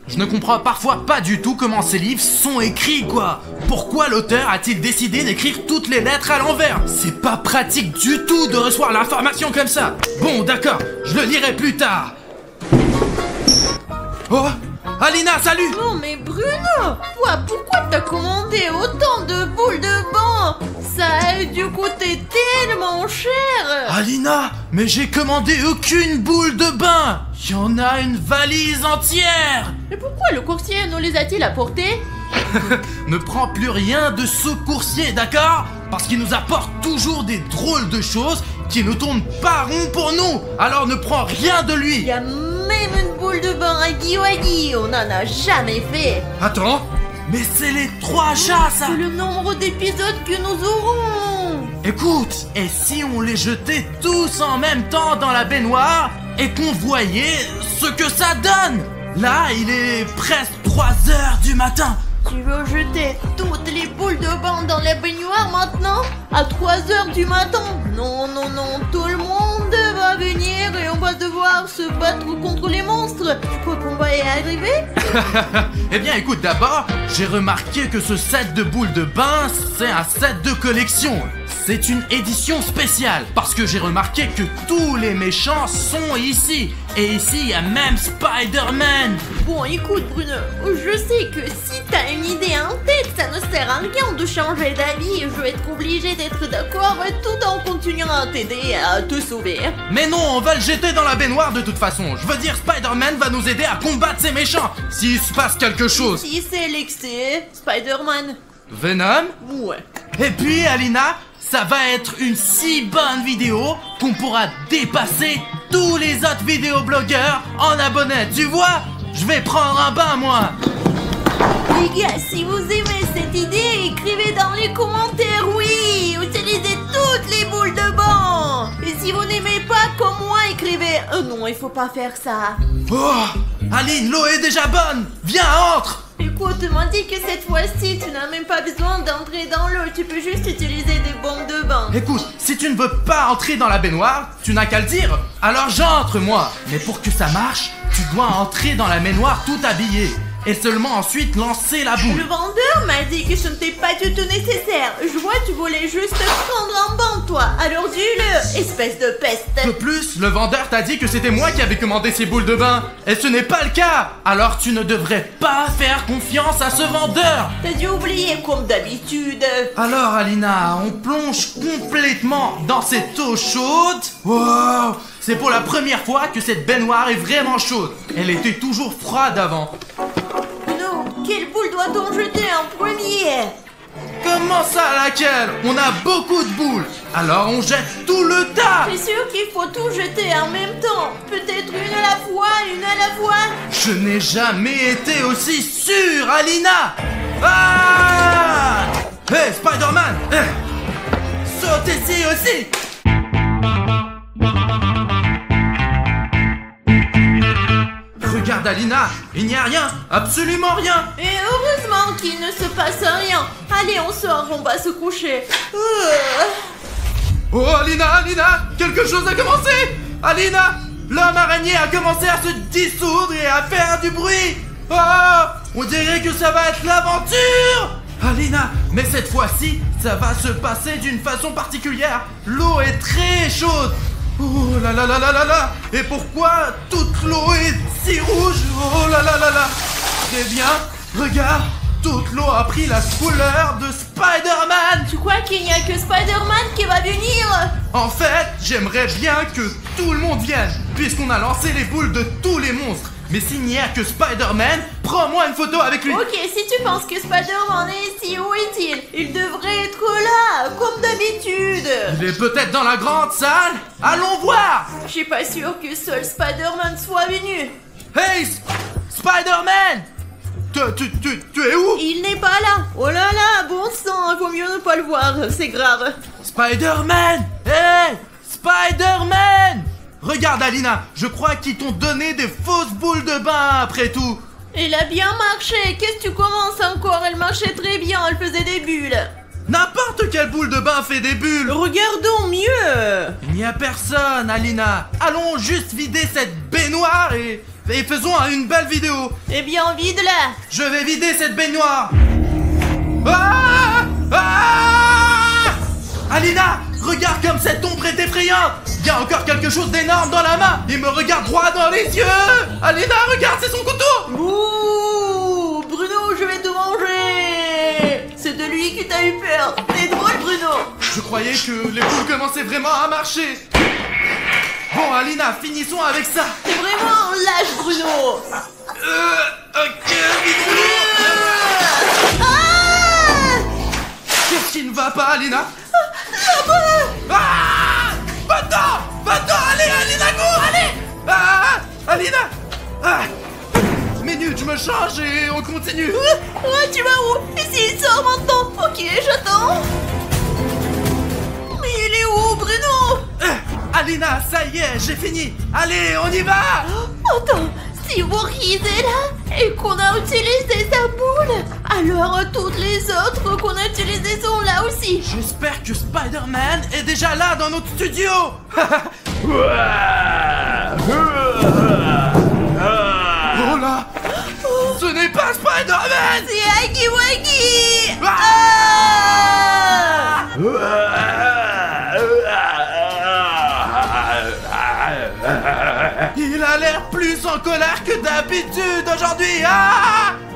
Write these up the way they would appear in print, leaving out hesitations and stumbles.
Je ne comprends parfois pas du tout comment ces livres sont écrits, quoi. Pourquoi l'auteur a-t-il décidé d'écrire toutes les lettres à l'envers? C'est pas pratique du tout de recevoir l'information comme ça. Bon, d'accord, je le lirai plus tard. Oh, Alina, salut! Oh mais Bruno, toi, pourquoi t'as commandé autant de boules de banc? Ça a dû coûter tellement cher. Alina, mais j'ai commandé aucune boule de bain. Il y en a une valise entière. Mais pourquoi le coursier nous les a-t-il apportés? Ne prends plus rien de ce coursier, d'accord? Parce qu'il nous apporte toujours des drôles de choses qui ne tournent pas rond pour nous. Alors ne prends rien de Il lui. y a même une boule de bain à Guiwagi, on n'en a jamais fait. Attends, mais c'est les 3 chats, ça. C'est le nombre d'épisodes que nous aurons. Écoute, et si on les jetait tous en même temps dans la baignoire et qu'on voyait ce que ça donne? Là, il est presque 3 heures du matin. Tu veux jeter toutes les boules de bain dans la baignoire maintenant? À 3 heures du matin? Non, non, non, tout le monde va venir et on va devoir se battre contre les monstres. Tu crois qu'on va y arriver? Eh bien, écoute, d'abord, j'ai remarqué que ce set de boules de bain, c'est un set de collection. C'est une édition spéciale, parce que j'ai remarqué que tous les méchants sont ici. Et ici, il y a même Spider-Man. Bon, écoute Bruno, je sais que si t'as une idée en tête, ça ne sert à rien de changer d'avis. Je vais être obligé d'être d'accord tout en continuant à t'aider à te sauver. Mais non, on va le jeter dans la baignoire de toute façon. Je veux dire, Spider-Man va nous aider à combattre ces méchants, s'il se passe quelque chose. Si c'est l'excès, Spider-Man. Venom? Ouais. Et puis, Alina, ça va être une si bonne vidéo qu'on pourra dépasser tous les autres vidéoblogueurs en abonnés. Tu vois, je vais prendre un bain, moi. Les gars, si vous aimez cette idée, écrivez dans les commentaires oui. Utilisez toutes les boules de banc. Et si vous n'aimez pas comme moi, écrivez non, il faut pas faire ça. Oh, Aline, l'eau est déjà bonne. Viens, entre. Écoute, m'a dit que cette fois-ci, tu n'as même pas besoin d'entrer dans l'eau, tu peux juste utiliser des bombes de bain. Écoute, si tu ne veux pas entrer dans la baignoire, tu n'as qu'à le dire. Alors j'entre, moi. Mais pour que ça marche, tu dois entrer dans la baignoire tout habillé. Et seulement ensuite lancer la boule. Le vendeur m'a dit que ce n'était pas du tout nécessaire. Je vois, tu voulais juste prendre un bain, toi. Alors dis-le, espèce de peste. De plus, le vendeur t'a dit que c'était moi qui avais commandé ces boules de bain. Et ce n'est pas le cas. Alors tu ne devrais pas faire confiance à ce vendeur. T'as dû oublier comme d'habitude. Alors Alina, on plonge complètement dans cette eau chaude. Wow, c'est pour la première fois que cette baignoire est vraiment chaude. Elle était toujours froide avant. Non, quelle boule doit-on jeter en premier? Comment ça, laquelle? On a beaucoup de boules. Alors on jette tout le tas. C'est sûr qu'il faut tout jeter en même temps. Peut-être une à la fois, une à la fois. Je n'ai jamais été aussi sûr, Alina. Ah! Hey, Spider-Man, saute ici aussi. Regarde, Alina, il n'y a rien, absolument rien. Et heureusement qu'il ne se passe rien. Allez, on sort, on va se coucher. Oh, Alina, quelque chose a commencé. Alina, l'homme araignée a commencé à se dissoudre et à faire du bruit. Oh, on dirait que ça va être l'aventure. Alina, mais cette fois-ci, ça va se passer d'une façon particulière. L'eau est très chaude. Oh là là là là là là. Et pourquoi toute l'eau est si rouge? Oh là là là là. Eh bien, regarde, toute l'eau a pris la couleur de Spider-Man. Tu crois qu'il n'y a que Spider-Man qui va venir? En fait, j'aimerais bien que tout le monde vienne, puisqu'on a lancé les boules de tous les monstres. Mais s'il n'y a que Spider-Man, prends-moi une photo avec lui. Ok, si tu penses que Spider-Man est ici, où est-il? Il devrait être là, comme d'habitude. Il est peut-être dans la grande salle. Allons voir. Je suis pas sûr que seul Spider-Man soit venu. Hey, Spider-Man, tu es où? Il n'est pas là. Oh là là, bon sang, il vaut mieux ne pas le voir, c'est grave. Spider-Man. Hey, Spider-Man. Regarde, Alina, je crois qu'ils t'ont donné des fausses boules de bain après tout. Elle a bien marché. Qu'est-ce que tu commences encore? Elle marchait très bien, elle faisait des bulles. N'importe quelle boule de bain fait des bulles. Regardons mieux. Il n'y a personne, Alina. Allons juste vider cette baignoire et faisons une belle vidéo. Eh bien, vide-la. Je vais vider cette baignoire. Ah! Ah! Alina, regarde comme cette ombre est effrayante. Il y a encore quelque chose d'énorme dans la main. Il me regarde droit dans les yeux. Alina, regarde, c'est son couteau. Ouh, Bruno, je vais te manger. C'est de lui qui t'a eu peur. T'es drôle, Bruno. Je croyais que les boules commençaient vraiment à marcher. Bon, Alina, finissons avec ça. T'es vraiment un lâche, Bruno. Ok, vidéo. Qu'est-ce qui ne va pas, Alina? Ah! Va-t'en, allez, Alina, go, allez! Ah! Alina! Ah! Minute, je me change et on continue. Tu vas où? Ici, il sort maintenant. Ok, j'attends. Mais il est où, Bruno? Alina, ça y est, j'ai fini. Allez, on y va. Attends, si Walkie est là et qu'on a utilisé sa boule, alors toutes les autres qu'on a utilisées sont là aussi. J'espère que Spider-Man est déjà là dans notre studio. Oh là, ce n'est pas Spider-Man. C'est Huggy Wuggy. Il a l'air plus en colère que d'habitude aujourd'hui. Ah! Il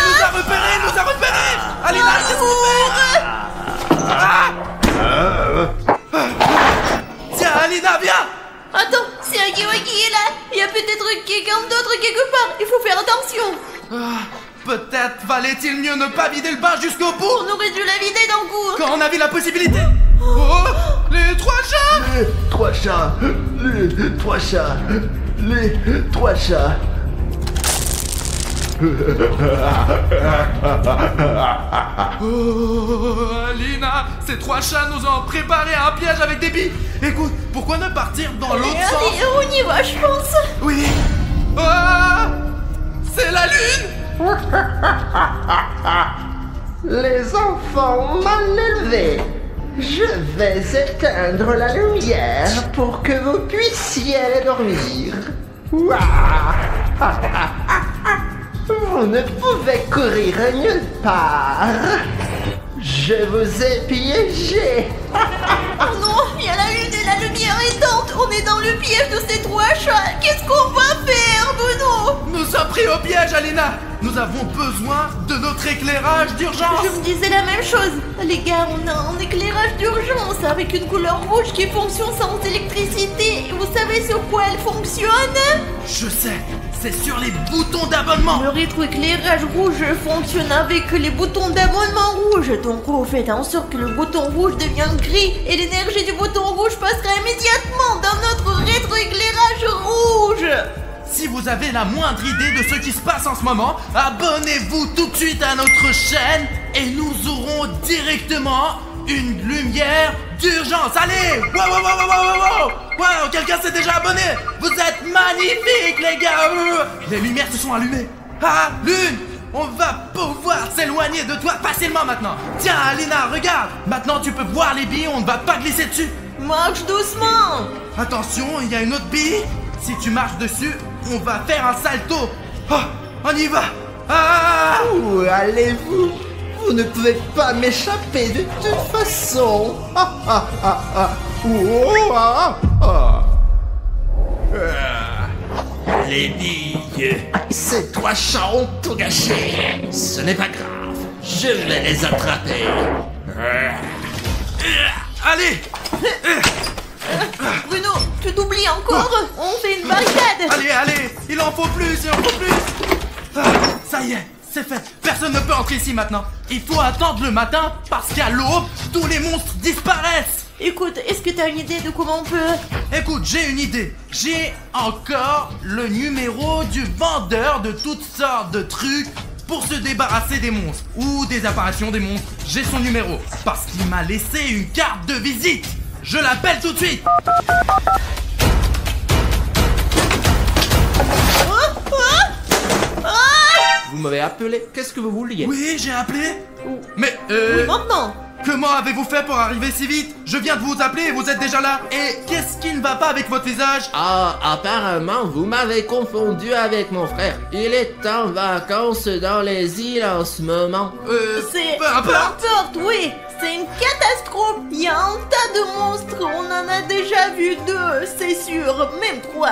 nous a repérés. Alina, tiens, Alina, viens. Attends, si Huggy Wuggy est là, il y a peut-être quelqu'un d'autre quelque part. Il faut faire attention. Peut-être valait-il mieux ne pas vider le bain jusqu'au bout. On aurait dû la vider d'un coup. Quand on avait la possibilité. Oh, les 3 chats. Les 3 chats. Les 3 chats. Les 3 chats. Oh, Alina, ces 3 chats nous ont préparé un piège avec des billes. Écoute, pourquoi ne partir dans l'autre sens? Allez, on y va, je pense. Oui. Ah, c'est la lune. Les enfants mal élevés, je vais éteindre la lumière pour que vous puissiez aller dormir. Ouah. Vous ne pouvez courir nulle part. Je vous ai piégé. Oh non, il y a la lune et la lumière éteinte. On est dans le piège de ces 3 chats. Qu'est-ce qu'on va faire, Bruno? Nous sommes pris au piège, Alina. Nous avons besoin de notre éclairage d'urgence. Je me disais la même chose. Les gars, on a un éclairage d'urgence avec une couleur rouge qui fonctionne sans électricité. Et vous savez sur quoi elle fonctionne? Je sais, c'est sur les boutons d'abonnement. Le rétroéclairage rouge fonctionne avec les boutons d'abonnement rouge. Donc vous faites en sorte que le bouton rouge devienne gris et l'énergie du bouton rouge passera immédiatement dans notre rétroéclairage rouge. Si vous avez la moindre idée de ce qui se passe en ce moment, abonnez-vous tout de suite à notre chaîne et nous aurons directement une lumière d'urgence. Allez! Wow, quelqu'un s'est déjà abonné. Vous êtes magnifiques, les gars. Les lumières se sont allumées. Ah, Lune, on va pouvoir s'éloigner de toi facilement maintenant. Tiens, Alina, regarde. Maintenant, tu peux voir les billes, on ne va pas glisser dessus. Marche doucement. Attention, il y a une autre bille. Si tu marches dessus, on va faire un salto. Oh, on y va. Ah! Où allez-vous? Vous ne pouvez pas m'échapper de toute façon. Les billes. Ces 3 chats ont tout gâché. Ce n'est pas grave. Je vais les attraper. Allez! Bruno, tu t'oublies encore. On fait une barricade. Allez, il en faut plus, Ah, ça y est, c'est fait. Personne ne peut entrer ici maintenant. Il faut attendre le matin parce qu'à l'aube, tous les monstres disparaissent. Écoute, est-ce que t'as une idée de comment on peut... Écoute, j'ai une idée. J'ai encore le numéro du vendeur de toutes sortes de trucs pour se débarrasser des monstres ou des apparitions des monstres. J'ai son numéro parce qu'il m'a laissé une carte de visite. Je l'appelle tout de suite. m'avez appelé, qu'est-ce que vous vouliez? Oui, j'ai appelé. Mais, Oui, maintenant. comment avez-vous fait pour arriver si vite? Je viens de vous appeler et vous êtes déjà là. Et qu'est-ce qui ne va pas avec votre visage? Ah, apparemment, vous m'avez confondu avec mon frère. Il est en vacances dans les îles en ce moment. C'est... peu importe. Oui. C'est une catastrophe. Il y a un tas de monstres. On en a déjà vu 2, c'est sûr. Même 3.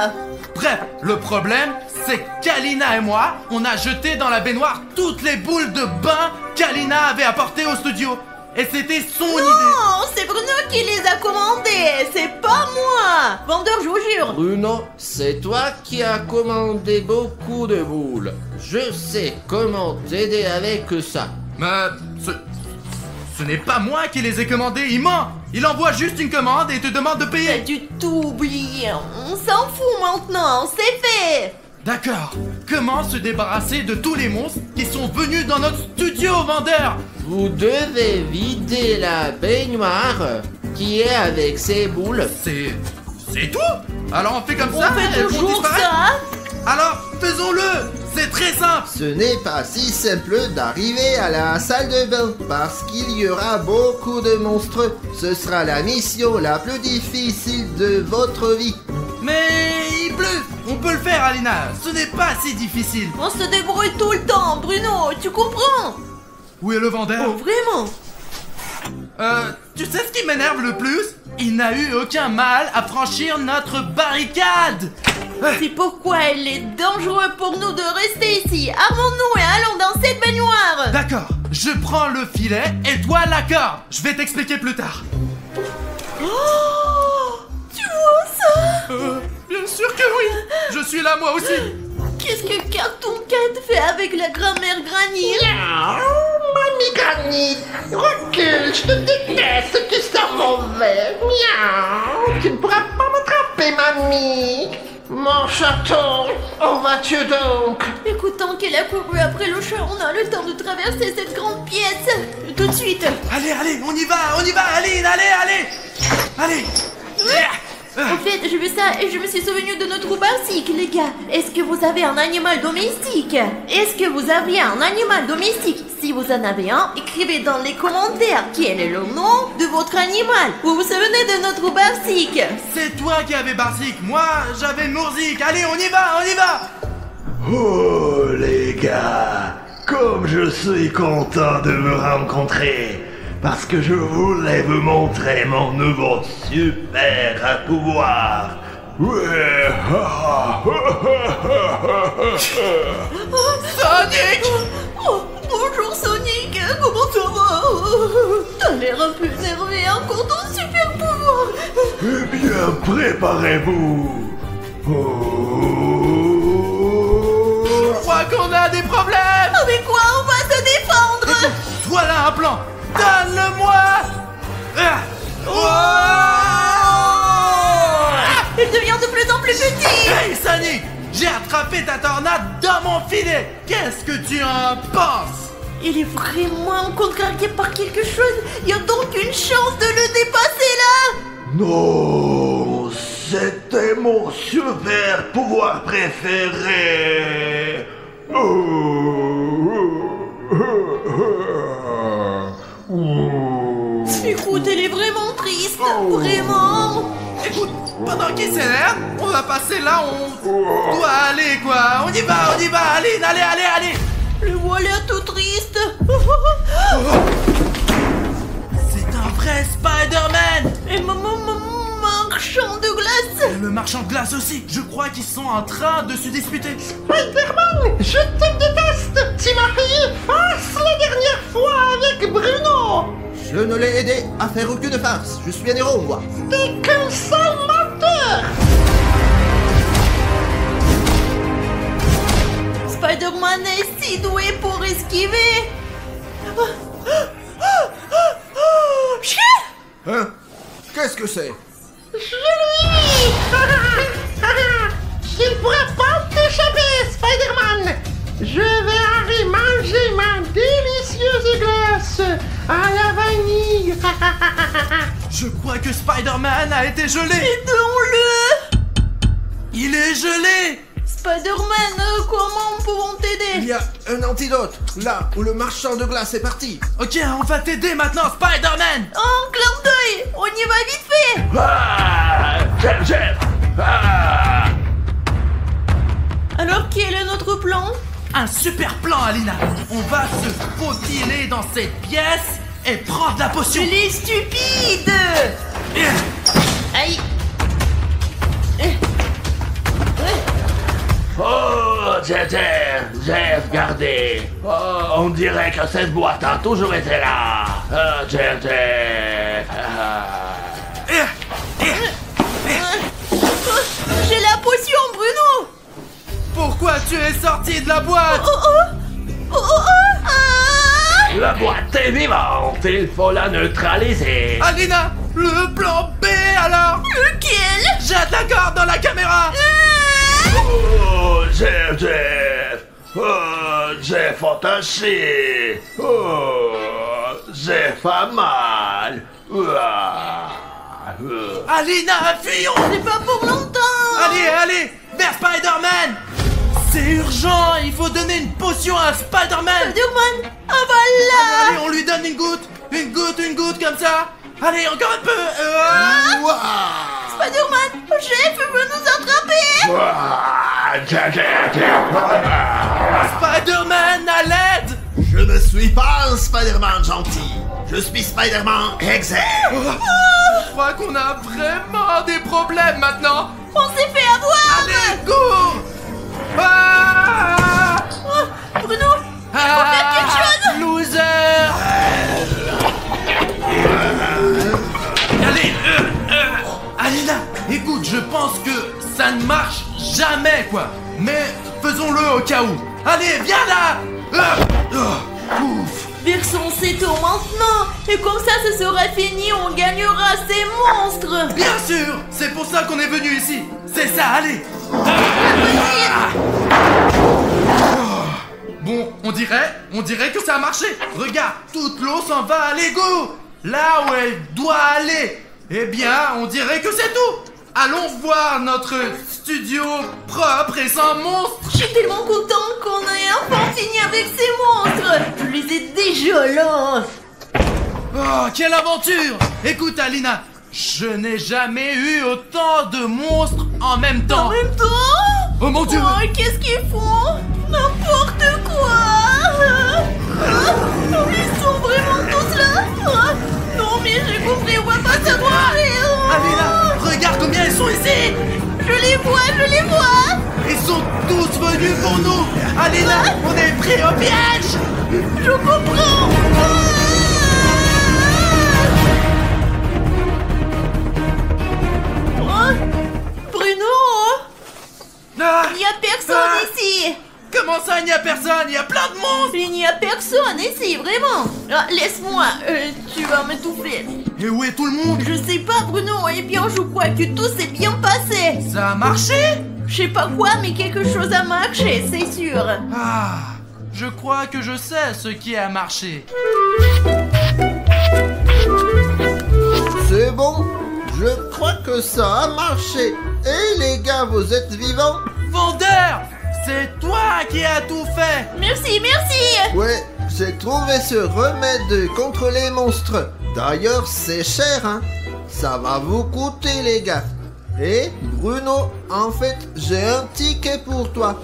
Bref, le problème, c'est qu'Alina et moi, on a jeté dans la baignoire toutes les boules de bain qu'Alina avait apportées au studio. Et c'était son idée. Non, c'est Bruno qui les a commandés. C'est pas moi. Vendeur, je vous jure. Bruno, c'est toi qui as commandé beaucoup de boules. Je sais comment t'aider avec ça. Mais ce n'est pas moi qui les ai commandés, il ment. Il envoie juste une commande et te demande de T'as payer. dû tout oublier. On s'en fout maintenant. C'est fait. D'accord. Comment se débarrasser de tous les monstres qui sont venus dans notre studio, vendeur? Vous devez vider la baignoire qui est avec ces boules. C'est tout? Alors on fait comme On ça? fait elles vont toujours disparaître? ça. Alors faisons-le. C'est très simple. Ce n'est pas si simple d'arriver à la salle de bain, parce qu'il y aura beaucoup de monstres. Ce sera la mission la plus difficile de votre vie. Mais il pleut. On peut le faire, Alina. Ce n'est pas si difficile. On se débrouille tout le temps, Bruno. Tu comprends? Où est le vendeur? Oh, vraiment? Tu sais ce qui m'énerve le plus? Il n'a eu aucun mal à franchir notre barricade. C'est pourquoi il est dangereux pour nous de rester ici. Armons-nous et allons dans cette baignoire. D'accord, je prends le filet et toi la corde. Je vais t'expliquer plus tard. Oh, tu vois ça? Bien sûr que oui. Je suis là moi aussi. Qu'est-ce que Cartoon Cat fait avec la grand-mère Granny? Mamie Granny, recule, je te déteste, tu sens mauvais. Miaou, tu ne pourras pas m'attraper, mamie. Mon château, où vas-tu donc? Écoute, tant qu'elle a couru après le chat, on a le temps de traverser cette grande pièce. Tout de suite. Allez, on y va, Aline, allez. En fait, j'ai vu ça et je me suis souvenu de notre basique, les gars. Est-ce que vous avez un animal domestique? Est-ce que vous aviez un animal domestique? Si vous en avez un, écrivez dans les commentaires quel est le nom de votre animal. Vous vous souvenez de notre basique? C'est toi qui avais Barzik, moi j'avais Mourzik. Allez, on y va. Oh les gars, comme je suis content de vous rencontrer, parce que je voulais vous montrer mon nouveau super pouvoir. Ouais. Sonic! Oh, bonjour Sonic, comment ça va? T'as l'air un peu énervé encore ton super pouvoir. Eh bien, préparez-vous. Je crois qu'on a des problèmes. Avec quoi on va se défendre? Voilà un plan. Donne-le-moi. Il devient de plus en plus petit. Hey Sonic, j'ai attrapé ta tornade dans mon filet. Qu'est-ce que tu en penses? Il est vraiment contrarié par quelque chose. Il y a donc une chance de le dépasser là. Non, c'était mon super pouvoir préféré. Écoute, elle est vraiment triste. Vraiment. Écoute, pendant qu'il s'énerve, on va passer là où on doit aller quoi. On y va, Aline, allez. Le voilà tout triste. C'est un vrai Spider-Man. Et marchand de glace. Et le marchand de glace aussi. Je crois qu'ils sont en train de se disputer. Spider-Man, je te déteste. Tu m'as payé face la dernière fois avec Bruno. Je ne l'ai aidé à faire aucune farce. Je suis un héros, moi. T'es qu'un sale menteur. Spider-Man est si doué pour esquiver. Chien. Hein? Qu'est-ce que c'est? Julie. Tu ne pourras pas t'échapper, Spider-Man. Je vais aller manger ma délicieuse glace à la vanille. Je crois que Spider-Man a été gelé. Aidons-le. Il est gelé. Spider-Man, comment pouvons Il t'aider? y a un antidote, là où le marchand de glace est parti. Ok, on va t'aider maintenant, Spider-Man. Oh, clin d'œil, on y va vite fait. Ah, Jeff. Ah. Alors quel est notre plan? Un super plan, Alina. On va se faufiler dans cette pièce et prendre la potion. Tu es stupide. Aïe. Oh, Jeff, regardez. Oh, on dirait que cette boîte a toujours été là. Ah, Jeff. J'ai la potion, Bruno. Pourquoi tu es sorti de la boîte? La boîte est vivante, il faut la neutraliser. Alina, le plan B alors? Lequel? Jette la corde dans la caméra. Oh, Jeff. Oh, Jeff attaché. Oh, Jeff a mal. Alina, fuyons. C'est pas pour longtemps. Allez, vers Spider-Man. C'est urgent, il faut donner une potion à Spider-Man. Spider-Man, voilà. Allez, on lui donne une goutte comme ça. Allez, encore un peu. Spider-Man, Jeff veut nous attraper. Spider-Man, à l'aide. Je ne suis pas un Spider-Man gentil. Je suis Spider-Man Excel. Je crois qu'on a vraiment des problèmes maintenant. On s'est fait avoir. Allez, cours. Ah, Bruno, il faut faire quelque chose. Loser. Allez, Alina, écoute, je pense que ça ne marche jamais, quoi. Mais faisons-le au cas où. Allez, viens là. Ouf. Versons cette eau maintenant. Et comme ça, ce sera fini. On gagnera ces monstres. Bien sûr, c'est pour ça qu'on est venu ici. C'est ça, allez. Bon, on dirait que ça a marché. Regarde, toute l'eau s'en va à l'égout. Là où elle doit aller. Eh bien, on dirait que c'est tout. Allons voir notre studio propre et sans monstres. Je suis tellement contente qu'on ait enfin fini avec ces monstres. Je les ai déjà là. Oh, quelle aventure. Écoute, Alina, je n'ai jamais eu autant de monstres en même temps. En même temps? Oh mon Dieu. Oh, qu'est-ce qu'ils font? N'importe quoi. Oh, ils sont vraiment tous là. Non, mais j'ai compris, on va pas savoir. Alina, regarde combien ils sont ici. Je les vois. Ils sont tous venus pour nous. Alina, on est pris au piège. Je comprends. Bruno, il n'y a personne ici. Comment ça, il n'y a personne? Il y a plein de monstres. Il n'y a personne ici, vraiment. Laisse-moi, tu vas m'étouffer. Et où est tout le monde? Je sais pas, Bruno, eh bien, je crois que tout s'est bien passé. Ça a marché? Je sais pas quoi, mais quelque chose a marché, c'est sûr. Ah, je crois que je sais ce qui a marché. C'est bon, je crois que ça a marché. Et les gars, vous êtes vivants? Vendeur, c'est toi qui as tout fait. Merci. Ouais, j'ai trouvé ce remède contre les monstres. D'ailleurs, c'est cher, hein. Ça va vous coûter, les gars. Et Bruno, en fait, j'ai un ticket pour toi.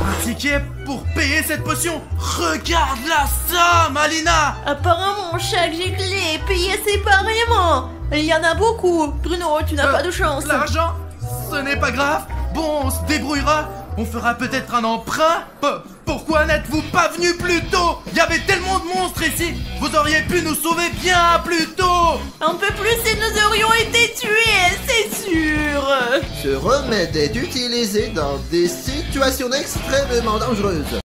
Un ticket pour payer cette potion. Regarde la somme, Alina. Apparemment, chaque gilet est payé séparément. Il y en a beaucoup. Bruno, tu n'as pas de chance. L'argent, ce n'est pas grave. Bon, on se débrouillera. On fera peut-être un emprunt. Pourquoi n'êtes-vous pas venu plus tôt? Il y avait tellement de monstres ici. Vous auriez pu nous sauver bien plus tôt. Un peu plus et nous aurions été tués, c'est sûr. Ce remède est utilisé dans des situations extrêmement dangereuses.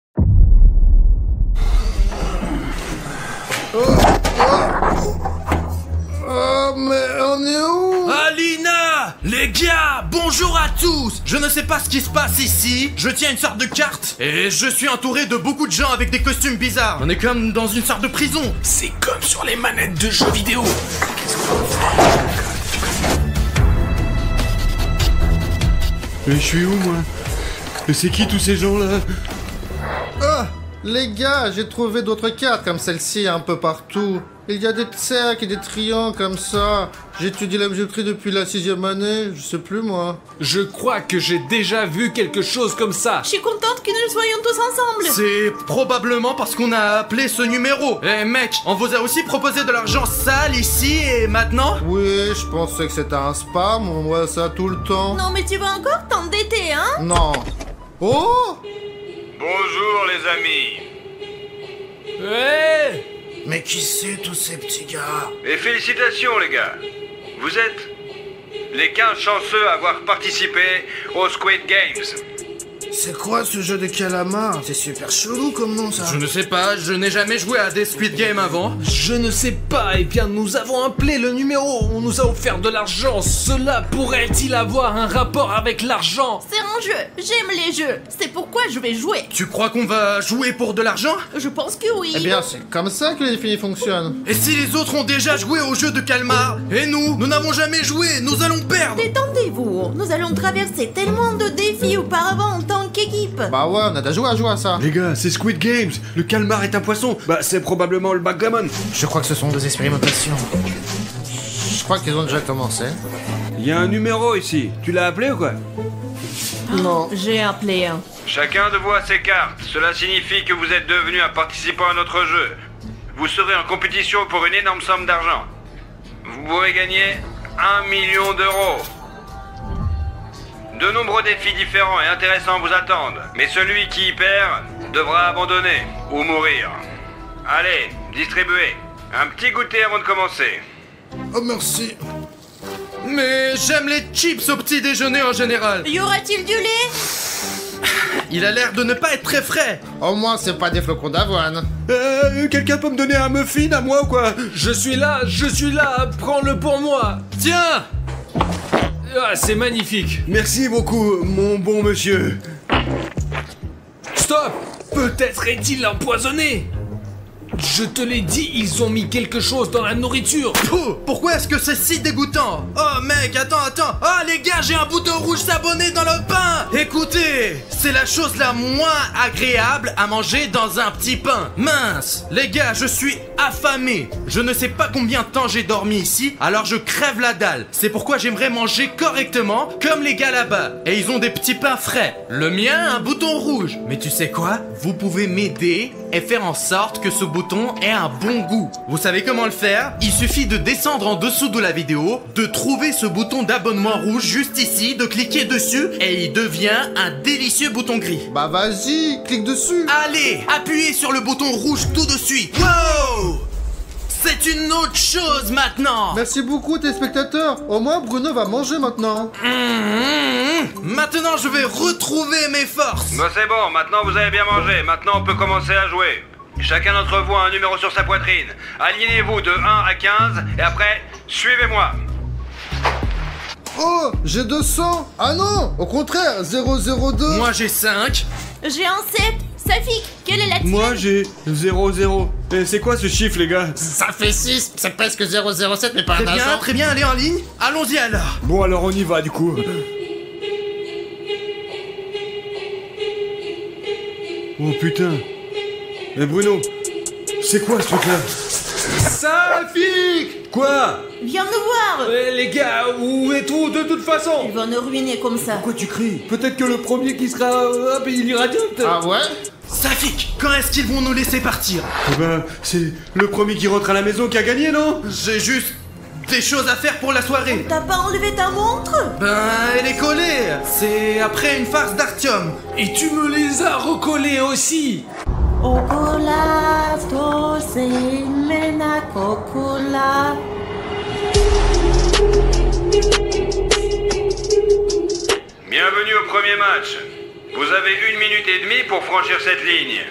Oh, mais on est où? Alina, les gars, bonjour à tous. Je ne sais pas ce qui se passe ici. Je tiens une sorte de carte et je suis entouré de beaucoup de gens avec des costumes bizarres. On est comme dans une sorte de prison. C'est comme sur les manettes de jeux vidéo. Mais je suis où, moi? Et c'est qui tous ces gens-là? Ah, les gars, j'ai trouvé d'autres cartes comme celle-ci un peu partout. Il y a des cercles et des triangles comme ça. J'étudie la géométrie depuis la 6e année, je sais plus moi. Je crois que j'ai déjà vu quelque chose comme ça. Je suis contente que nous soyons tous ensemble. C'est probablement parce qu'on a appelé ce numéro. Eh mec, on vous a aussi proposé de l'argent sale ici et maintenant? Oui, je pensais que c'était un spam, on voit ça tout le temps. Non mais tu vas encore t'endetter, hein? Non. Oh! Bonjour les amis. Ouais. Mais qui c'est tous ces petits gars? Et félicitations les gars. Vous êtes les 15 chanceux à avoir participé au Squid Games. C'est quoi ce jeu de calamar? C'est super chelou comme nom ça. Je ne sais pas, je n'ai jamais joué à des Squid Game avant. Je ne sais pas, eh bien nous avons appelé le numéro, on nous a offert de l'argent. Cela pourrait-il avoir un rapport avec l'argent? C'est un jeu, j'aime les jeux. C'est pourquoi je vais jouer. Tu crois qu'on va jouer pour de l'argent? Je pense que oui. Eh bien, c'est comme ça que les défis fonctionnent. Et si les autres ont déjà joué au jeu de calmar, et nous n'avons jamais joué, nous allons perdre. Détendez-vous, nous allons traverser tellement de défis auparavant en tant qu'équipe. Bah ouais, on a déjà joué à ça. Les gars, c'est Squid Games. Le calmar est un poisson. Bah, c'est probablement le backgammon. Je crois que ce sont des expérimentations. Je crois qu'ils ont déjà commencé. Il y a un numéro ici. Tu l'as appelé ou quoi? Non. J'ai appelé un. Chacun de vous a ses cartes. Cela signifie que vous êtes devenu un participant à notre jeu. Vous serez en compétition pour une énorme somme d'argent. Vous pourrez gagner 1 million d'euros. De nombreux défis différents et intéressants vous attendent, mais celui qui y perd devra abandonner ou mourir. Allez, distribuez. Un petit goûter avant de commencer. Oh merci. Mais j'aime les chips au petit déjeuner en général. Y aura-t-il du lait? Il a l'air de ne pas être très frais. Au moins, c'est pas des flocons d'avoine. Quelqu'un peut me donner un muffin à moi ou quoi? Je suis là, prends-le pour moi. Tiens! Ah, c'est magnifique. Merci beaucoup, mon bon monsieur. Stop! Peut-être est-il empoisonné. Je te l'ai dit, ils ont mis quelque chose dans la nourriture. Pouh, pourquoi est-ce que c'est si dégoûtant? Oh mec, attends. Oh les gars, j'ai un bouton rouge s'abonner dans le pain. Écoutez, c'est la chose la moins agréable à manger dans un petit pain. Mince, les gars, je suis affamé. Je ne sais pas combien de temps j'ai dormi ici, alors je crève la dalle. C'est pourquoi j'aimerais manger correctement, comme les gars là-bas. Et ils ont des petits pains frais. Le mien, un bouton rouge. Mais tu sais quoi? Vous pouvez m'aider et faire en sorte que ce bouton ait un bon goût. Vous savez comment le faire? Il suffit de descendre en dessous de la vidéo, de trouver ce bouton d'abonnement rouge juste ici, de cliquer dessus et il devient un délicieux bouton gris. Bah vas-y, clique dessus. Allez, appuyez sur le bouton rouge tout de suite. Wow! C'est une autre chose maintenant. Merci beaucoup, téléspectateurs. Au moins, Bruno va manger maintenant. Maintenant, je vais retrouver mes forces. Bah c'est bon, maintenant vous avez bien mangé. Maintenant on peut commencer à jouer. Chacun d'entre vous a un numéro sur sa poitrine. Alignez-vous de 1 à 15 et après, suivez-moi. Oh, j'ai 200. Ah non, au contraire, 002. Moi, j'ai 5. J'ai un 7. Safik, quelle est la tienne? Moi j'ai 0. Et c'est quoi ce chiffre les gars? Ça fait 6, c'est presque 007, mais pas un agent. Très bien, allez en ligne. Allons-y alors. Bon alors on y va du coup. Oh putain. Mais Bruno, c'est quoi ce truc-là? Safik! Quoi? Viens nous voir. Les gars, où êtes-vous de toute façon? Tu vas nous ruiner comme ça. Pourquoi tu cries? Peut-être que le premier qui sera... hop, il ira direct. Ah ouais? Safik, quand est-ce qu'ils vont nous laisser partir? Eh ben, c'est le premier qui rentre à la maison qui a gagné, non? J'ai juste des choses à faire pour la soirée. T'as pas enlevé ta montre? Ben, elle est collée. C'est après une farce d'Artyom. Et tu me les as recollés aussi. Okola, tose, mena, kokola. Bienvenue au premier match. Vous avez 1 minute et demie pour franchir cette ligne.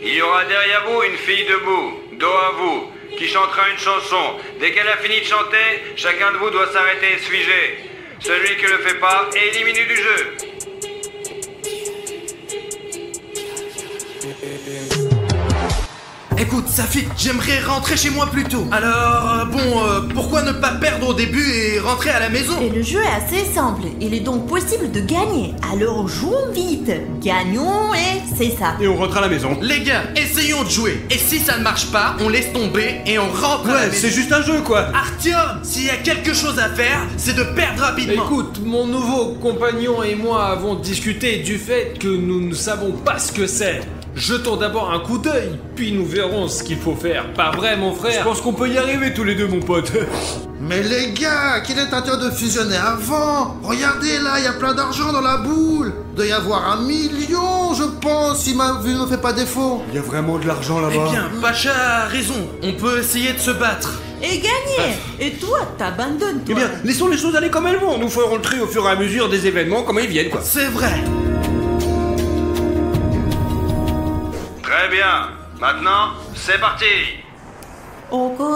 Il y aura derrière vous une fille debout, dos à vous, qui chantera une chanson. Dès qu'elle a fini de chanter, chacun de vous doit s'arrêter et se figer. Celui qui ne le fait pas est éliminé du jeu. Eh Écoute, Safi, j'aimerais rentrer chez moi plus tôt. Alors, pourquoi ne pas perdre au début et rentrer à la maison? Et le jeu est assez simple. Il est donc possible de gagner. Alors jouons vite. Gagnons et c'est ça. Et on rentre à la maison. Les gars, essayons de jouer. Et si ça ne marche pas, on laisse tomber et on rentre à la Ouais, maison. c'est juste un jeu, quoi. Artyom, s'il y a quelque chose à faire, c'est de perdre rapidement. Écoute, mon nouveau compagnon et moi avons discuté du fait que nous ne savons pas ce que c'est. Jetons d'abord un coup d'œil, puis nous verrons ce qu'il faut faire. Pas vrai, mon frère? Je pense qu'on peut y arriver tous les deux, mon pote. Mais les gars, qu'il est en train de fusionner avant? Regardez là, il y a plein d'argent dans la boule. Il doit y avoir 1 million, je pense, si ma vue ne fait pas défaut. Il y a vraiment de l'argent là-bas. Eh bien, Pacha a raison. On peut essayer de se battre. Et gagner. Et toi, t'abandonnes, Eh toi. bien, laissons les choses aller comme elles vont. Nous ferons le tri au fur et à mesure des événements, comme ils viennent, quoi. C'est vrai. Très bien. Maintenant, c'est parti. Ocolato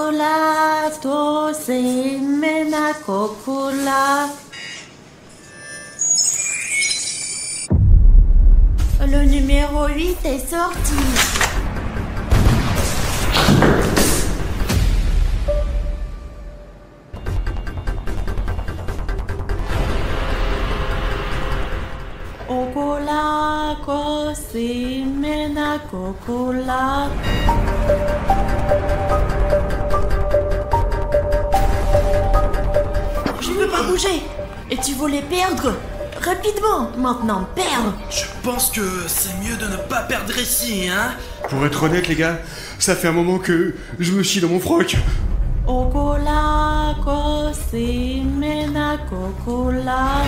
se mena cocola. Le numéro 8 est sorti. Ocola, se mena cocola. Je ne peux pas bouger. Et tu voulais perdre. Rapidement, maintenant, perdre. Je pense que c'est mieux de ne pas perdre ici, hein. Pour être honnête, les gars, ça fait un moment que je me chie dans mon froc. Ocola, se mena cocola.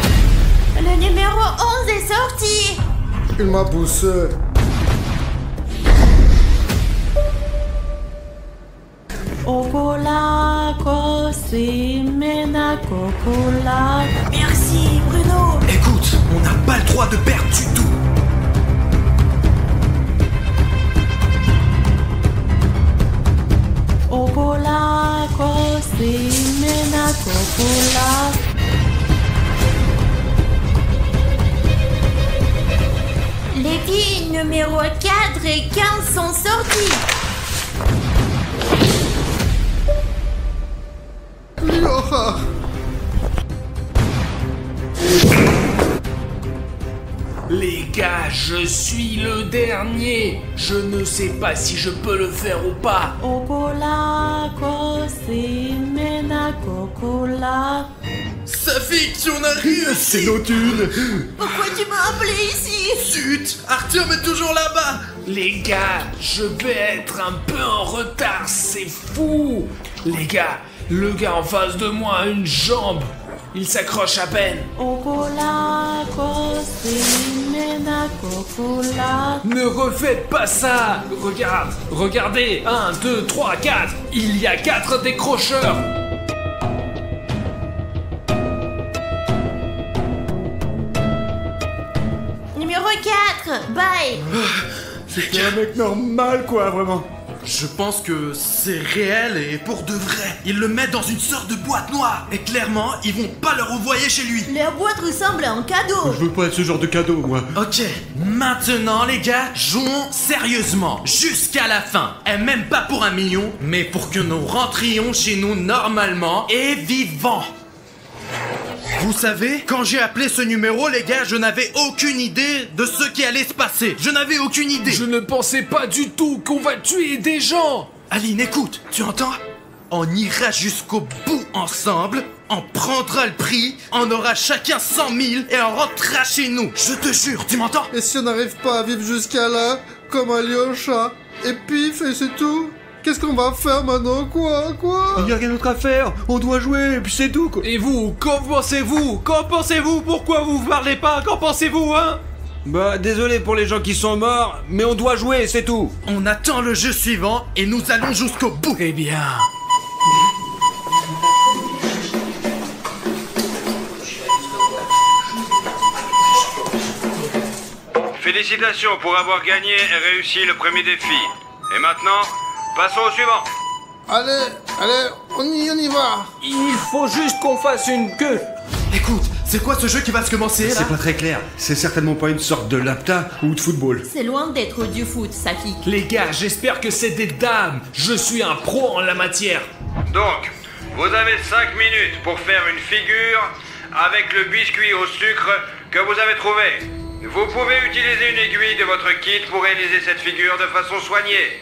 Le numéro 11 est sorti. Il m'a poussé. Ocola, se mena cocola. Merci, Bruno. Écoute, on n'a pas le droit de perdre du tout. Ocola, se mena cocola. Les filles numéro 4 et 15 sont sorties. Les gars, je suis le dernier. Je ne sais pas si je peux le faire ou pas. Ocola, se mena cocola. Safi, on arrive. C'est nos thunes. Pourquoi tu m'as appelé ici? Zut, Artyom est toujours là-bas. Les gars, je vais être un peu en retard, c'est fou. Les gars, le gars en face de moi a une jambe. Il s'accroche à peine. Ocola, se mena cocola. Ne refaites pas ça. Regardez. 1, 2, 3, 4. Il y a 4 décrocheurs. Numéro 4, bye. C'était un mec normal, quoi, vraiment. Je pense que c'est réel et pour de vrai. Ils le mettent dans une sorte de boîte noire. Et clairement, ils vont pas le renvoyer chez lui. Leur boîte ressemble à un cadeau. Je veux pas être ce genre de cadeau, moi. Ok, maintenant les gars, jouons sérieusement, jusqu'à la fin. Et même pas pour 1 million, mais pour que nous rentrions chez nous normalement et vivants. Vous savez, quand j'ai appelé ce numéro, les gars, je n'avais aucune idée de ce qui allait se passer. Je n'avais aucune idée. Je ne pensais pas du tout qu'on va tuer des gens. Aline, écoute, tu entends? On ira jusqu'au bout ensemble, on prendra le prix, on aura chacun 100 000 et on rentrera chez nous. Je te jure, tu m'entends? Et si on n'arrive pas à vivre jusqu'à là, comme Alyosha, et pif, et c'est tout? Qu'est-ce qu'on va faire maintenant? Quoi? Il y a rien d'autre à faire. On doit jouer, et puis c'est tout, quoi. Et vous, qu'en pensez-vous? Qu'en pensez-vous? Pourquoi vous parlez pas? Qu'en pensez-vous, hein? Bah, désolé pour les gens qui sont morts, mais on doit jouer, c'est tout. On attend le jeu suivant et nous allons jusqu'au bout. Eh bien... Félicitations pour avoir gagné et réussi le premier défi. Et maintenant, passons au suivant. Allez, on y va. Il faut juste qu'on fasse une queue. Écoute, C'est quoi ce jeu qui va se commencer là? C'est pas très clair. C'est certainement pas une sorte de lapta ou de football. C'est loin d'être du foot, Safik. Les gars, j'espère que c'est des dames. Je suis un pro en la matière. Donc, vous avez 5 minutes pour faire une figure avec le biscuit au sucre que vous avez trouvé. Vous pouvez utiliser une aiguille de votre kit pour réaliser cette figure de façon soignée.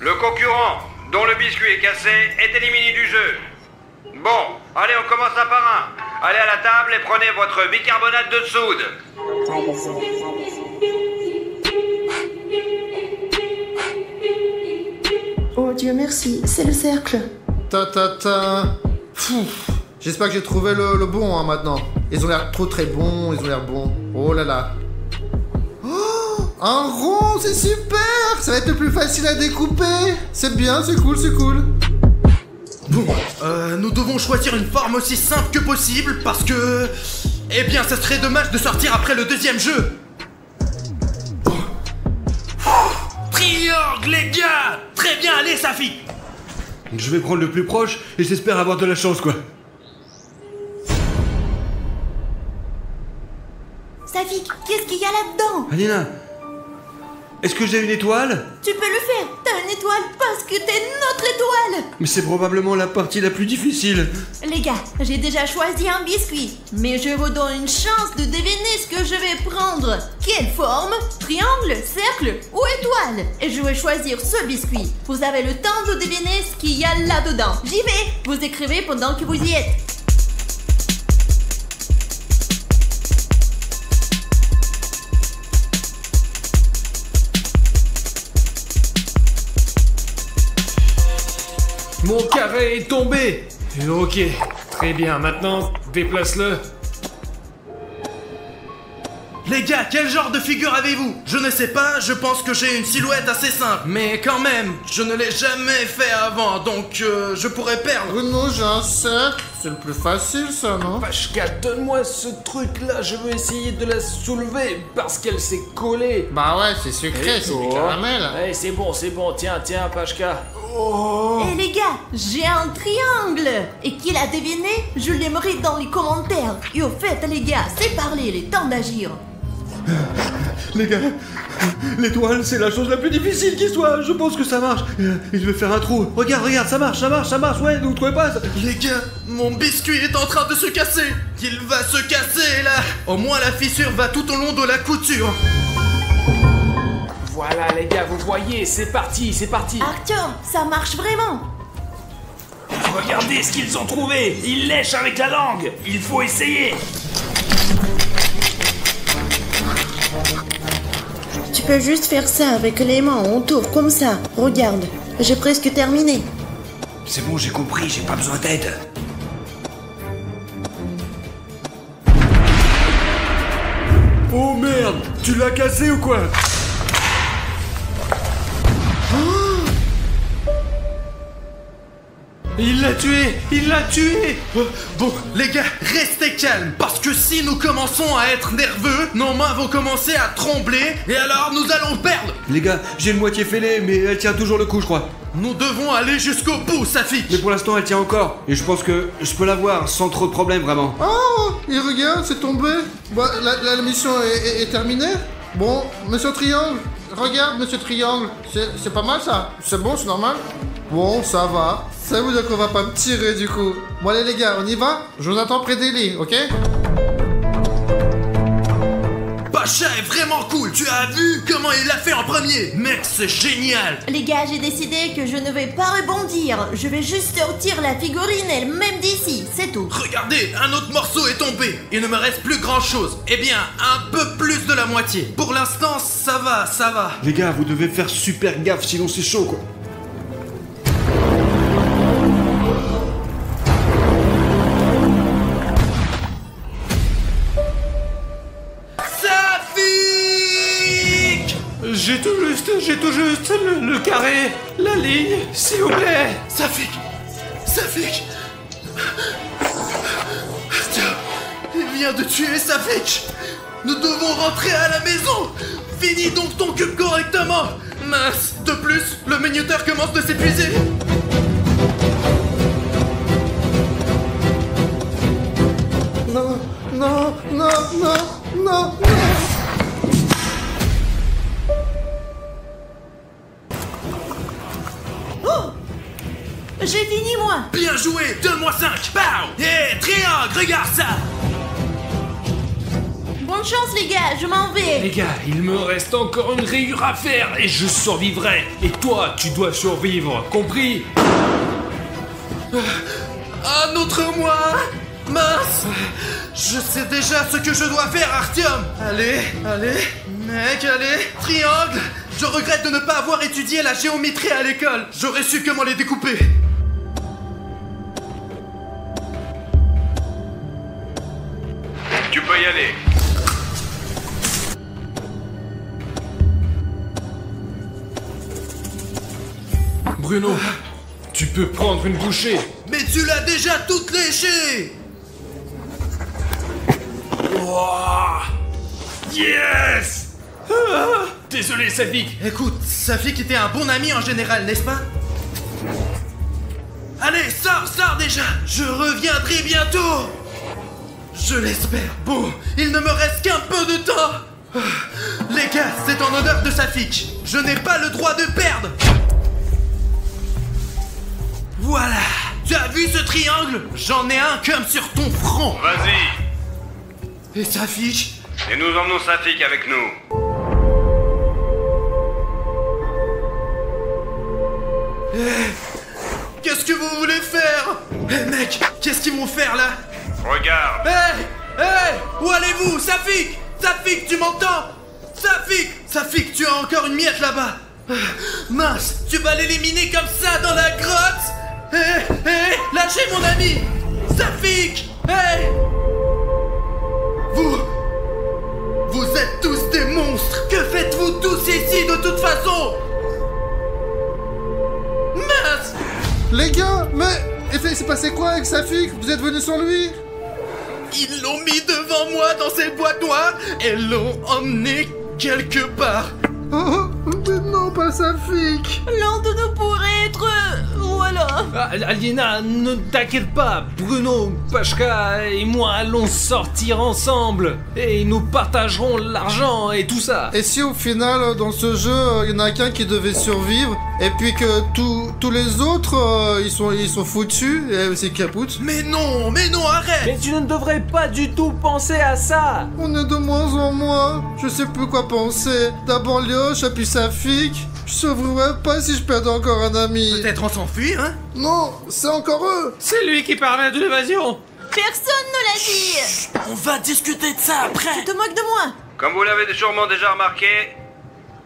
Le concurrent dont le biscuit est cassé est éliminé du jeu. Bon, allez, on commence un par un. Allez à la table et prenez votre bicarbonate de soude. Oh Dieu merci, c'est le cercle. J'espère que j'ai trouvé le bon maintenant. Ils ont l'air trop très bons, ils ont l'air bons. Oh là là. Oh, un rond, c'est super. Ça va être le plus facile à découper. C'est bien, c'est cool, c'est cool. Bon, nous devons choisir une forme aussi simple que possible parce que... Eh bien, ça serait dommage de sortir après le deuxième jeu. Triangle, les gars! Très bien, allez, Safi! Je vais prendre le plus proche et j'espère avoir de la chance, quoi. Safik, qu'est-ce qu'il y a là-dedans? Alina, est-ce que j'ai une étoile? Tu peux le faire, t'as une étoile parce que t'es notre étoile. Mais c'est probablement la partie la plus difficile. Les gars, j'ai déjà choisi un biscuit, mais je vous donne une chance de deviner ce que je vais prendre. Quelle forme? Triangle, cercle ou étoile? Et je vais choisir ce biscuit. Vous avez le temps de deviner ce qu'il y a là-dedans. J'y vais, vous écrivez pendant que vous y êtes. Mon carré est tombé. Ok, très bien. Maintenant, déplace-le. Les gars, quel genre de figure avez-vous? Je ne sais pas, je pense que j'ai une silhouette assez simple. Mais quand même, je ne l'ai jamais fait avant, donc je pourrais perdre. Bruno, j'ai un cercle. C'est le plus facile, ça, non? Pashka, donne-moi ce truc-là. Je veux essayer de la soulever parce qu'elle s'est collée. Bah ouais, c'est sucré, c'est du caramel. Ouais, c'est bon. Tiens, Pashka. Eh les gars, j'ai un triangle. Et qui l'a deviné? Je l'aimerais dans les commentaires. Et au fait, les gars, c'est parler, il est temps d'agir. Les gars, l'étoile, c'est la chose la plus difficile qui soit. Je pense que ça marche. Il veut faire un trou. Regarde, ça marche. Ouais, vous trouvez pas ça? Les gars, mon biscuit est en train de se casser. Il va se casser, là. Au moins, la fissure va tout au long de la couture. Voilà, les gars, vous voyez, c'est parti. Artyom, ça marche vraiment. Regardez ce qu'ils ont trouvé. Ils lèchent avec la langue. Il faut essayer. Tu peux juste faire ça avec les mains, on tourne comme ça. Regarde, j'ai presque terminé. C'est bon, j'ai compris, j'ai pas besoin d'aide. Oh merde, tu l'as cassé ou quoi? Il l'a tué. Bon, les gars, restez calmes, parce que si nous commençons à être nerveux, nos mains vont commencer à trembler, et alors nous allons perdre. Les gars, j'ai une moitié fêlée, mais elle tient toujours le coup, je crois. Nous devons aller jusqu'au bout, Safik. Mais pour l'instant, elle tient encore. Et je pense que je peux la voir sans trop de problèmes, vraiment. Oh, et regarde, c'est tombé. Bah, la mission est terminée. Bon, monsieur Triangle, regarde, monsieur Triangle. C'est pas mal, ça. C'est bon, c'est normal. Bon, ça va. Ça veut dire qu'on va pas me tirer, du coup. Bon, allez, les gars, on y va? Je vous attends près des lits, ok? Pacha est vraiment cool. Tu as vu comment il l'a fait en premier? Mec, c'est génial. Les gars, j'ai décidé que je ne vais pas rebondir. Je vais juste sortir la figurine elle-même d'ici, c'est tout. Regardez, un autre morceau est tombé. Il ne me reste plus grand-chose. Eh bien, un peu plus de la moitié. Pour l'instant, ça va. Les gars, vous devez faire super gaffe, sinon c'est chaud, quoi. J'ai tout juste le carré, la ligne, s'il vous plaît. Safik. Il vient de tuer Safik. Nous devons rentrer à la maison. Finis donc ton cube correctement. Mince. De plus, le minuteur commence de s'épuiser. Non, Non, non, non, non, non. Oh, j'ai fini, moi. Bien joué, 2-5. Pow. Et triangle, regarde ça. Bonne chance, les gars, je m'en vais. Les gars, il me reste encore une rayure à faire et je survivrai. Et toi, tu dois survivre, compris? Un autre moi. Mince. Je sais déjà ce que je dois faire, Artyom. Allez, mec, allez. Triangle. Je regrette de ne pas avoir étudié la géométrie à l'école. J'aurais su comment les découper. Tu peux y aller. Bruno, tu peux prendre une bouchée. Mais tu l'as déjà toute léchée. Wow. Yes. Désolé, Safik. Écoute, Safik était un bon ami en général, n'est-ce pas? Allez, sors déjà. Je reviendrai bientôt. Je l'espère. Bon, il ne me reste qu'un peu de temps. Les gars, c'est en honneur de Safik. Je n'ai pas le droit de perdre. Voilà. Tu as vu ce triangle? J'en ai un comme sur ton front. Vas-y. Et Safik? Et nous emmenons Safik avec nous. Qu'est-ce que vous voulez faire? Mec, qu'est-ce qu'ils vont faire là? Regarde. Où allez-vous? Safik! Safik, tu m'entends? Safik, tu as encore une miette là-bas. Mince, tu vas l'éliminer comme ça dans la grotte? Lâchez mon ami! Safik! Vous êtes tous des monstres! Que faites-vous tous ici de toute façon? Mince! Les gars, mais il s'est passé quoi avec Safik? Vous êtes venus sur lui? Ils l'ont mis devant moi dans cette boîte noire et l'ont emmené quelque part. Oh, mais non, pas Safik. L'un de nous pourrait être... Voilà. Aliena, ne t'inquiète pas. Bruno, Pashka et moi allons sortir ensemble. Et nous partagerons l'argent et tout ça. Et si au final, dans ce jeu, il y en a qu'un qui devait survivre, et puis que tous les autres, ils sont foutus, et c'est capoute. Mais non, arrête! Mais tu ne devrais pas du tout penser à ça. On est de moins en moins. Je sais plus quoi penser. D'abord Lioche, et puis Safik. Je sauverais pas si je perdais encore un ami. Peut-être on s'enfuit, hein? Non, c'est encore eux. C'est lui qui parlait de l'évasion. Personne ne l'a dit. On va discuter de ça après. Tu te moques de moi? Comme vous l'avez sûrement déjà remarqué,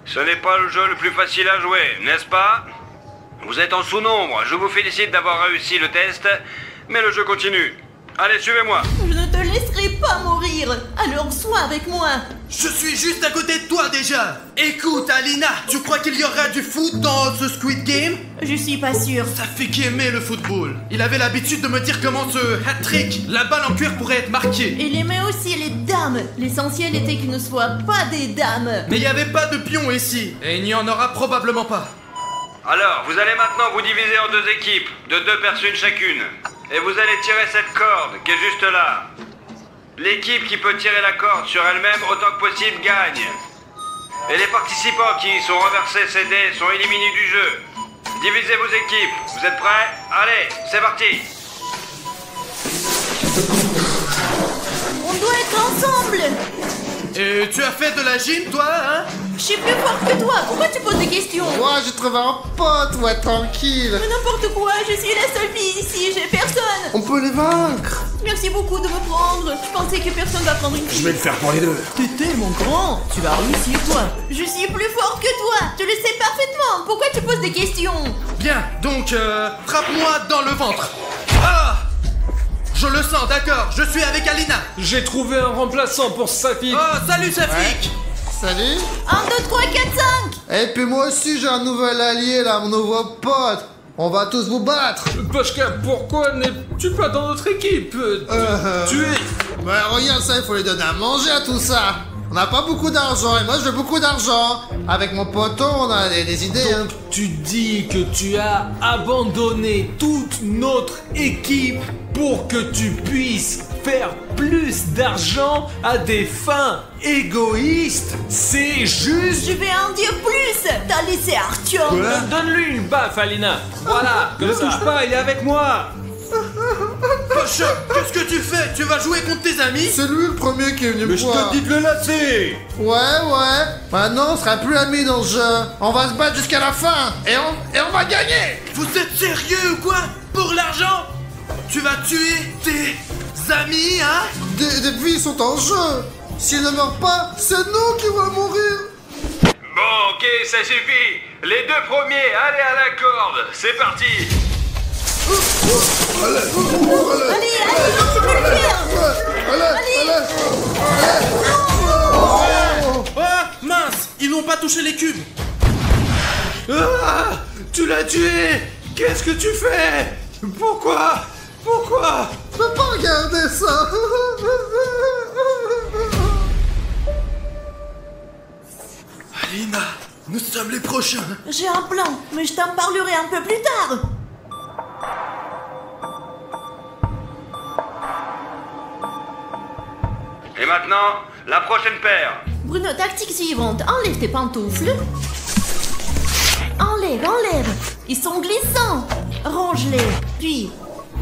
ce n'est pas le jeu le plus facile à jouer, n'est-ce pas? Vous êtes en sous-nombre, je vous félicite d'avoir réussi le test, mais le jeu continue. Allez, suivez-moi. Je ne te laisserai pas mourir. Alors sois avec moi. Je suis juste à côté de toi déjà. Écoute, Alina, tu crois qu'il y aura du foot dans ce Squid Game? Je suis pas sûre. Safik aimait le football. Il avait l'habitude de me dire comment ce hat-trick, la balle en cuir pourrait être marquée. Il aimait aussi les dames. L'essentiel était qu'ils ne soient pas des dames. Mais il n'y avait pas de pion ici, et il n'y en aura probablement pas. Alors, vous allez maintenant vous diviser en deux équipes, de 2 personnes chacune. Et vous allez tirer cette corde qui est juste là. L'équipe qui peut tirer la corde sur elle-même autant que possible gagne. Et les participants qui sont renversés ces dés sont éliminés du jeu. Divisez vos équipes. Vous êtes prêts? Allez, c'est parti. On doit être ensemble. Et tu as fait de la gym, toi, hein? Je suis plus fort que toi. Pourquoi tu poses des questions? Moi, j'ai trouvé un pote, ouais, tranquille. Mais n'importe quoi. Je suis la seule fille ici. J'ai personne. On peut les vaincre. Merci beaucoup de me prendre. Je pensais que personne va prendre une fille. Je vais le faire pour les deux. T'étais mon grand. Tu vas réussir, toi. Je suis plus fort que toi. Tu le sais parfaitement. Pourquoi tu poses des questions? Bien, donc, frappe-moi dans le ventre. Ah! Je le sens, d'accord, je suis avec Alina. J'ai trouvé un remplaçant pour Safik. Oh, salut Safik. Salut. 1, 2, 3, 4, 5. Et puis moi aussi, j'ai un nouvel allié, là, mon nouveau pote. On va tous vous battre. Pashka, pourquoi n'es-tu pas dans notre équipe? Tu es... Bah regarde ça, il faut les donner à manger à tout ça. On n'a pas beaucoup d'argent, et moi je veux beaucoup d'argent. Avec mon poteau, on a des idées. Donc, tu dis que tu as abandonné toute notre équipe pour que tu puisses faire plus d'argent à des fins égoïstes. C'est juste. Je vais en dire plus. T'as laissé Artyom. Donne-lui une baffe, Alina. Voilà, comme ça. Ne touche pas, il est avec moi. Pacha, qu'est-ce que tu fais? Tu vas jouer contre tes amis? C'est lui le premier qui est venu me Mais je voir. te dis de le lasser. Ouais. Maintenant, on sera plus amis dans ce jeu. On va se battre jusqu'à la fin. Et on va gagner. Vous êtes sérieux ou quoi? Pour l'argent? Tu vas tuer tes amis, hein? Des vies sont en jeu. S'ils ne meurent pas, c'est nous qui allons mourir. Bon, ok, ça suffit. Les deux premiers, allez à la corde. C'est parti. Allez, tu peux le faire. Ah, mince, ils n'ont pas touché les cubes. Ah, tu l'as tué. Qu'est-ce que tu fais? Pourquoi? Je peux pas regarder ça. Alina, nous sommes les prochains. J'ai un plan, mais je t'en parlerai un peu plus tard. Et maintenant, la prochaine paire. Bruno, tactique suivante. Enlève tes pantoufles. Enlève. Ils sont glissants. Range-les. Puis,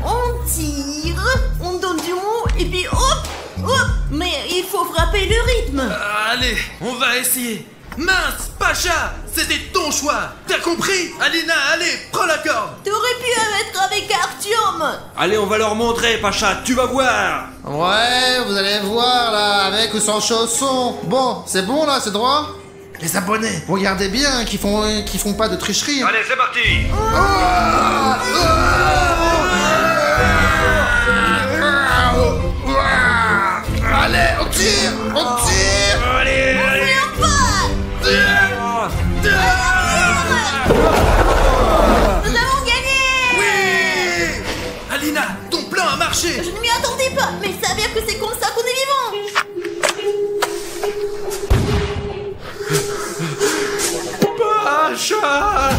on tire, on donne du mot, et puis hop. Mais il faut frapper le rythme. Allez, on va essayer. Mince, Pacha, c'était ton choix. T'as compris? Alina, allez, prends la corde. T'aurais pu être avec Artyom. Allez, on va leur montrer, Pacha, tu vas voir. Ouais, vous allez voir là, avec ou sans chaussons. Bon, c'est bon là, c'est droit? Les abonnés, regardez bien qu'ils font pas de tricherie. Allez, c'est parti. Allez, on tire. Nous avons gagné. Oui. Alina, ton plan a marché. Je ne m'y attendais pas, mais il s'avère que c'est comme ça qu'on est vivant. Pacha.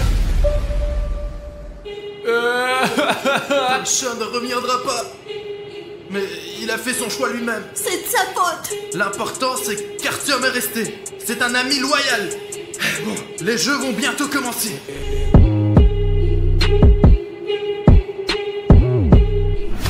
Pacha ne reviendra pas. Mais il a fait son choix lui-même. C'est de sa faute. L'important, c'est qu'Artyom est resté. C'est un ami loyal. Bon, les jeux vont bientôt commencer.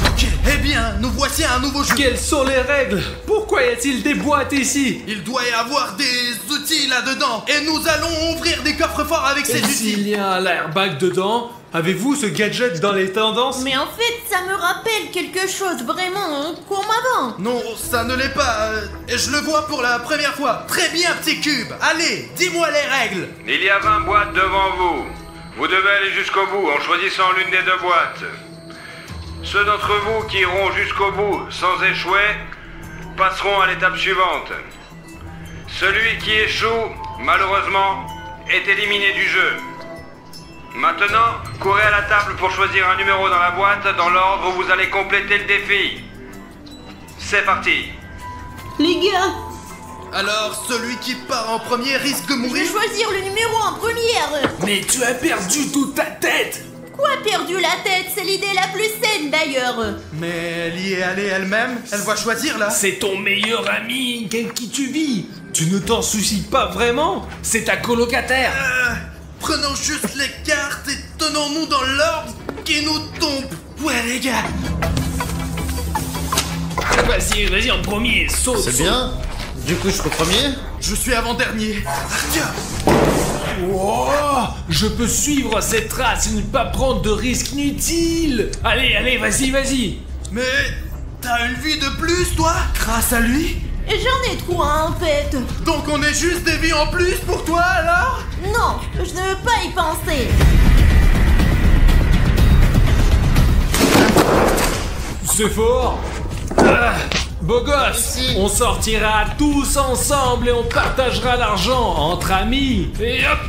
Ok, eh bien, nous voici à un nouveau jeu. Quelles sont les règles? Pourquoi y a-t-il des boîtes ici? Il doit y avoir des outils là-dedans. Et nous allons ouvrir des coffres forts avec ces Et s'il outils. y a un airbag dedans? Avez-vous ce gadget dans les tendances? Mais en fait, ça me rappelle quelque chose vraiment comme avant. Non, ça ne l'est pas. Et je le vois pour la première fois. Très bien, petit cube. Allez, dis-moi les règles. Il y a 20 boîtes devant vous. Vous devez aller jusqu'au bout en choisissant l'une des deux boîtes. Ceux d'entre vous qui iront jusqu'au bout sans échouer passeront à l'étape suivante. Celui qui échoue, malheureusement, est éliminé du jeu. Maintenant, courez à la table pour choisir un numéro dans la boîte dans l'ordre où vous allez compléter le défi. C'est parti. Les gars, Alors, celui qui part en premier risque de je vais mourir. choisir le numéro en première. Mais tu as perdu toute ta tête! Quoi, perdu la tête? C'est l'idée la plus saine d'ailleurs. Mais elle y est allée elle-même. Elle va choisir là. C'est ton meilleur ami avec qui tu vis. Tu ne t'en soucies pas vraiment? C'est ta colocataire. Prenons juste les cartes et tenons-nous dans l'ordre qui nous tombe. Ouais, les gars. Vas-y en premier, saute. C'est bien. Du coup, je peux premier? Je suis avant-dernier. Artyom. Oh, je peux suivre cette trace et ne pas prendre de risques inutiles. Allez, vas-y. Mais t'as une vie de plus, toi, grâce à lui. Et j'en ai trois en fait. Donc on est juste des vies en plus pour toi, alors? Non, je ne veux pas y penser. C'est fort. Beau gosse, Ici. on sortira tous ensemble et on partagera l'argent entre amis. Et hop.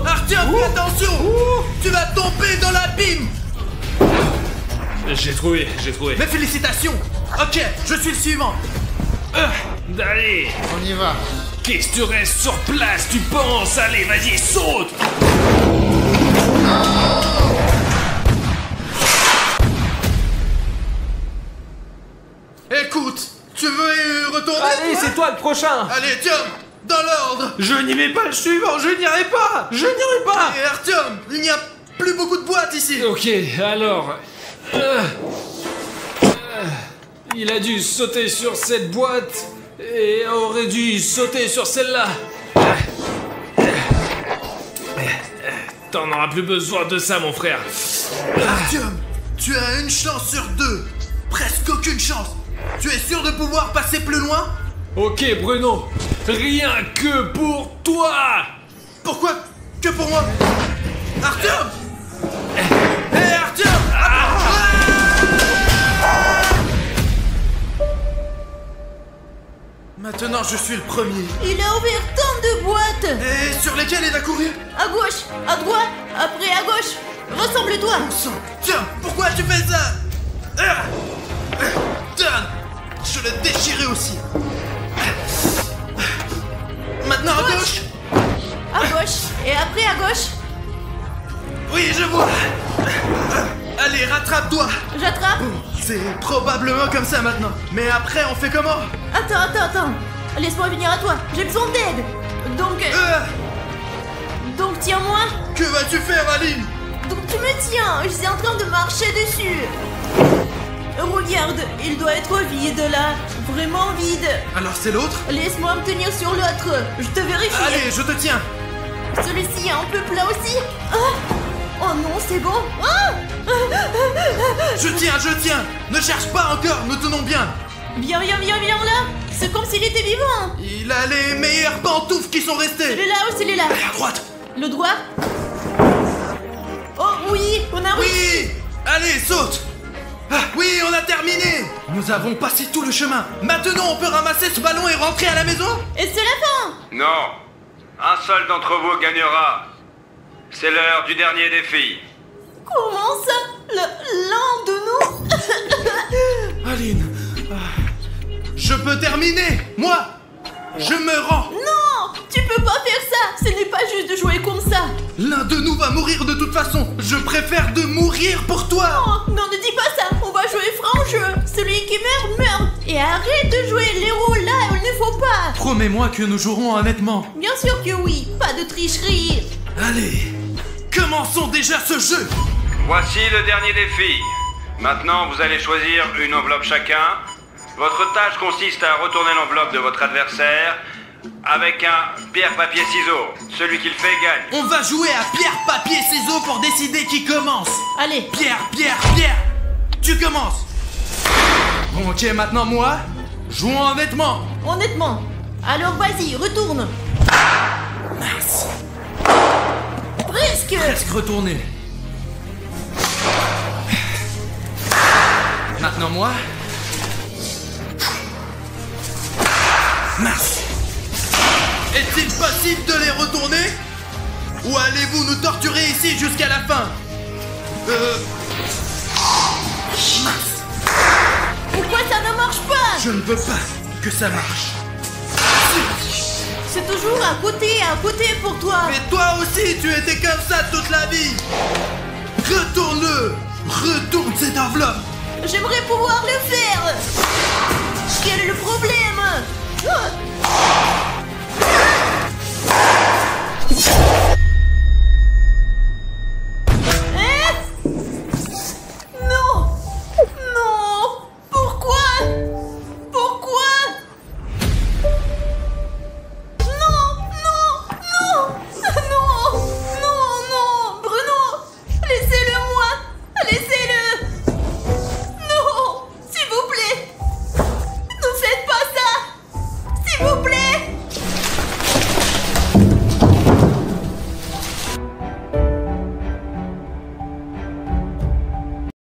Artyom, fais attention. Tu vas tomber dans l'abîme. J'ai trouvé. Mes félicitations. Ok, je suis le suivant. Allez, On y va. qu'est-ce que tu restes sur place, tu penses? Allez, vas-y, saute. Écoute, tu veux retourner? Allez, toi c'est toi le prochain. Allez, tiens, dans l'ordre. Je n'y vais pas le suivant, je n'irai pas. Je n'irai pas. Et Artyom, il n'y a plus beaucoup de boîtes ici. Ok, alors... il a dû sauter sur cette boîte et aurait dû sauter sur celle-là. T'en auras plus besoin de ça, mon frère. Artyom, tu as une chance sur 2. Presque aucune chance. Tu es sûr de pouvoir passer plus loin? Ok, Bruno. Rien que pour toi. Pourquoi que pour moi? Artyom! Hé, Artyom! Maintenant, je suis le premier. Il a ouvert tant de boîtes. Et sur lesquels il va courir? À gauche, à droite, après à gauche. Ressemble-toi. Tiens, pourquoi tu fais ça? Tiens, je le déchirais aussi. Maintenant à gauche. À gauche, et après à gauche. Oui, je vois. Allez, rattrape-toi. J'attrape. C'est probablement comme ça maintenant. Mais après, on fait comment? Attends. Laisse-moi venir à toi. J'ai besoin d'aide. Donc tiens-moi. Que vas-tu faire, Aline? Donc tu me tiens. Je suis en train de marcher dessus. Regarde, il doit être vide là. Vraiment vide. Alors c'est l'autre? Laisse-moi me tenir sur l'autre. Je te vérifie. Allez, je te tiens. Celui-ci est un peu plat aussi. Oh non, c'est bon. Je tiens. Ne cherche pas encore, nous tenons bien. Viens là. C'est comme s'il était vivant. Il a les meilleures pantoufles qui sont restées. Celui-là ou celui-là? Allez, à droite. Le droit? Oh oui, on a réussi. Oui. Allez, saute. Oui, on a terminé. Nous avons passé tout le chemin. Maintenant, on peut ramasser ce ballon et rentrer à la maison? Et c'est la fin. Non. Un seul d'entre vous gagnera. C'est l'heure du dernier défi. Comment ça? L'un de nous? Aline, je peux terminer. Moi, je me rends. Non, tu peux pas faire ça. Ce n'est pas juste de jouer comme ça. L'un de nous va mourir de toute façon. Je préfère de mourir pour toi. Non, ne dis pas ça. On va jouer franc jeu. Celui qui meurt. Et arrête de jouer l'héros là où il ne faut pas. Promets-moi que nous jouerons honnêtement. Bien sûr que oui. Pas de tricherie. Allez, commençons déjà ce jeu. Voici le dernier défi. Maintenant, vous allez choisir une enveloppe chacun. Votre tâche consiste à retourner l'enveloppe de votre adversaire avec un pierre-papier-ciseaux. Celui qui le fait gagne. On va jouer à pierre-papier-ciseaux pour décider qui commence. Allez. Pierre. Tu commences. Bon, ok, maintenant moi. Jouons honnêtement. Honnêtement. Alors vas-y, retourne. Mince. Presque retourné. Maintenant moi. Mince. Est-il possible de les retourner? Ou allez-vous nous torturer ici jusqu'à la fin? Mince. Pourquoi ça ne marche pas? Je ne veux pas que ça marche. C'est toujours à côté pour toi. Mais toi aussi, tu étais comme ça toute la vie. Retourne-le. Retourne cette enveloppe. J'aimerais pouvoir le faire. Quel est le problème?